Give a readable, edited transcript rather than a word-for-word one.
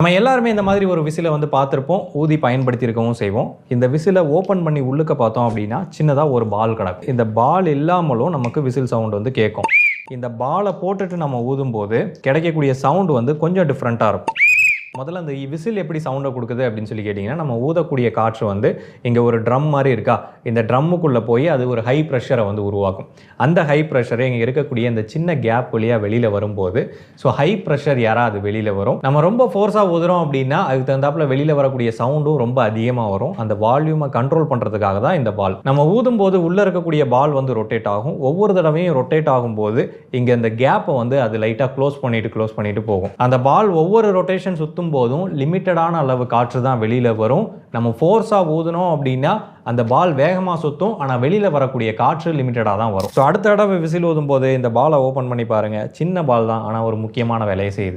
நம்ம எல்லாருமே இந்த மாதிரி ஒரு விசிலை வந்து பார்த்துருப்போம், ஊதி பயன்படுத்தியிருக்கவும் செய்வோம். இந்த விசிலை ஓப்பன் பண்ணி உள்ளுக்க பார்த்தோம் அப்படின்னா, சின்னதா ஒரு பால் கிடக்கும். இந்த பால் இல்லாமலும் நமக்கு விசில் சவுண்ட் வந்து கேட்கும். இந்த பாலை போட்டுட்டு நம்ம ஊதும்போது கிடைக்கக்கூடிய சவுண்ட் வந்து கொஞ்சம் டிஃப்ரெண்ட்டாக இருக்கும். முதல்ல அந்த விசில் எப்படி சவுண்டை கொடுக்குது அப்படின்னு சொல்லி கேட்டிங்கன்னா, நம்ம ஊதக்கூடிய காற்று வந்து இங்கே ஒரு ட்ரம் மாதிரி இருக்கா, இந்த ட்ரம்முக்குள்ளே போய் அது ஒரு ஹை ப்ரெஷரை வந்து உருவாக்கும். அந்த ஹை ப்ரெஷரை இங்கே இருக்கக்கூடிய இந்த சின்ன கேப் வழியாக வெளியில் வரும்போது, ஸோ ஹை ப்ரெஷர் யாராவது வெளியில் வரும். நம்ம ரொம்ப ஃபோர்ஸாக ஊதுறோம் அப்படின்னா அதுக்கு தகுந்தாப்புல வெளியில் வரக்கூடிய சவுண்டும் ரொம்ப அதிகமாக வரும். அந்த வால்யூமை கண்ட்ரோல் பண்ணுறதுக்காக தான் இந்த பால். நம்ம ஊதும் போது உள்ளே இருக்கக்கூடிய பால் வந்து ரொட்டேட் ஆகும். ஒவ்வொரு தடவையும் ரொட்டேட் ஆகும்போது இங்கே இந்த கேப்பை வந்து அது லைட்டாக க்ளோஸ் பண்ணிட்டு போகும். அந்த பால் ஒவ்வொரு ரொட்டேஷன் சுற்றும் போதும் லிமிட்டடான அளவு காற்று தான் வெளியில வரும். நம்ம ஃபோர்ஸா ஊதுனோம் அப்படின்னா அந்த பால் வேகமா சுத்தும், ஆனா வெளியில வரக்கூடிய காற்று லிமிட்டடா தான் வரும். ஸோ அடுத்த தடவை விசில் ஊதும் போது இந்த பாலை ஓபன் பண்ணி பாருங்க. சின்ன பால் தான், ஆனா ஒரு முக்கியமான வேலையை செய்யுது.